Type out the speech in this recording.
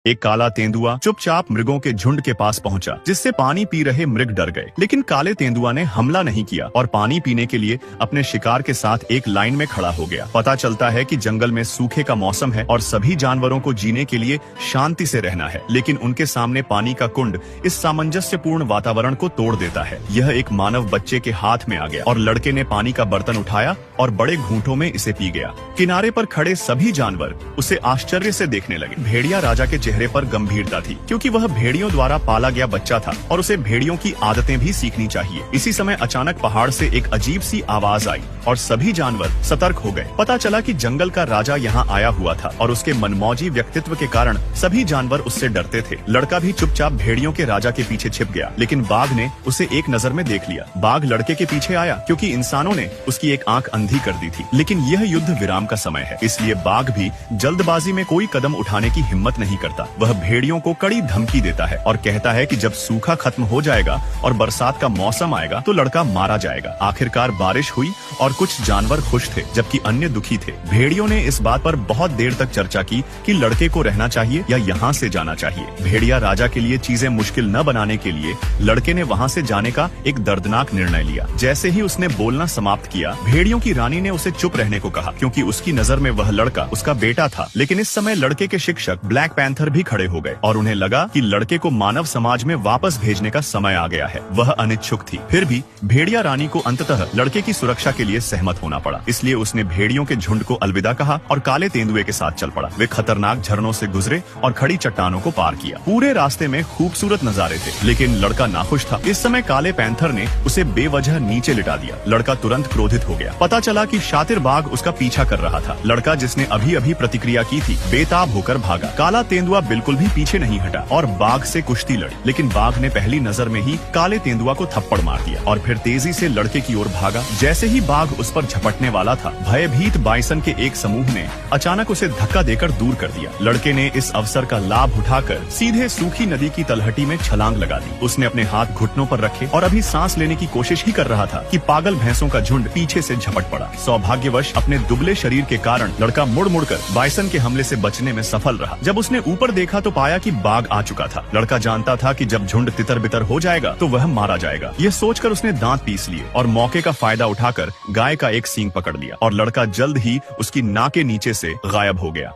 एक काला तेंदुआ चुपचाप मृगों के झुंड के पास पहुंचा, जिससे पानी पी रहे मृग डर गए। लेकिन काले तेंदुआ ने हमला नहीं किया और पानी पीने के लिए अपने शिकार के साथ एक लाइन में खड़ा हो गया। पता चलता है कि जंगल में सूखे का मौसम है और सभी जानवरों को जीने के लिए शांति से रहना है, लेकिन उनके सामने पानी का कुंड इस सामंजस्यपूर्ण वातावरण को तोड़ देता है। यह एक मानव बच्चे के हाथ में आ गया और लड़के ने पानी का बर्तन उठाया और बड़े घूंटों में इसे पी गया। किनारे पर खड़े सभी जानवर उसे आश्चर्य से देखने लगे। भेड़िया राजा के चेहरे पर गंभीरता थी, क्योंकि वह भेड़ियों द्वारा पाला गया बच्चा था और उसे भेड़ियों की आदतें भी सीखनी चाहिए। इसी समय अचानक पहाड़ से एक अजीब सी आवाज आई और सभी जानवर सतर्क हो गए। पता चला कि जंगल का राजा यहाँ आया हुआ था और उसके मनमौजी व्यक्तित्व के कारण सभी जानवर उससे डरते थे। लड़का भी चुपचाप भेड़ियों के राजा के पीछे छिप गया, लेकिन बाघ ने उसे एक नजर में देख लिया। बाघ लड़के के पीछे आया क्योंकि इंसानों ने उसकी एक आंख अंधी कर दी थी, लेकिन यह युद्ध विराम का समय है, इसलिए बाघ भी जल्दबाजी में कोई कदम उठाने की हिम्मत नहीं करता। वह भेड़ियों को कड़ी धमकी देता है और कहता है कि जब सूखा खत्म हो जाएगा और बरसात का मौसम आएगा तो लड़का मारा जाएगा। आखिरकार बारिश हुई और कुछ जानवर खुश थे जबकि अन्य दुखी थे। भेड़ियों ने इस बात पर बहुत देर तक चर्चा की कि लड़के को रहना चाहिए या यहाँ से जाना चाहिए। भेड़िया राजा के लिए चीजें मुश्किल न बनाने के लिए लड़के ने वहाँ से जाने का एक दर्दनाक निर्णय लिया। जैसे ही उसने बोलना समाप्त किया, भेड़ियों की रानी ने उसे चुप रहने को कहा, क्योंकि उसकी नजर में वह लड़का उसका बेटा था। लेकिन इस समय लड़के के शिक्षक ब्लैक पैंथर भी खड़े हो गए और उन्हें लगा कि लड़के को मानव समाज में वापस भेजने का समय आ गया है। वह अनिच्छुक थी, फिर भी भेड़िया रानी को अंततः लड़के की सुरक्षा के लिए सहमत होना पड़ा। इसलिए उसने भेड़ियों के झुंड को अलविदा कहा और काले तेंदुए के साथ चल पड़ा। वे खतरनाक झरनों से गुजरे और खड़ी चट्टानों को पार किया। पूरे रास्ते में खूबसूरत नजारे थे, लेकिन लड़का नाखुश था। इस समय काले पैंथर ने उसे बेवजह नीचे लिटा दिया। लड़का तुरंत क्रोधित हो गया। पता चला कि शातिर बाघ उसका पीछा कर रहा था। लड़का, जिसने अभी अभी प्रतिक्रिया की थी, बेताब होकर भागा। काला तेंदुआ बिल्कुल भी पीछे नहीं हटा और बाघ से कुश्ती लड़ी, लेकिन बाघ ने पहली नजर में ही काले तेंदुआ को थप्पड़ मार दिया और फिर तेजी से लड़के की ओर भागा। जैसे ही बाघ उस पर झपटने वाला था, भयभीत बाइसन के एक समूह ने अचानक उसे धक्का देकर दूर कर दिया। लड़के ने इस अवसर का लाभ उठाकर सीधे सूखी नदी की तलहटी में छलांग लगा दी। उसने अपने हाथ घुटनों पर रखे और अभी सांस लेने की कोशिश ही कर रहा था कि पागल भैंसों का झुंड पीछे से झपट पड़ा। सौभाग्यवश अपने दुबले शरीर के कारण लड़का मुड़ मुड़कर बाइसन के हमले से बचने में सफल रहा। जब उसने ऊपर देखा तो पाया कि बाघ आ चुका था। लड़का जानता था कि जब झुंड तितर बितर हो जाएगा तो वह मारा जाएगा। यह सोचकर उसने दांत पीस लिए और मौके का फायदा उठाकर गाय का एक सींग पकड़ लिया और लड़का जल्द ही उसकी नाक के नीचे से गायब हो गया।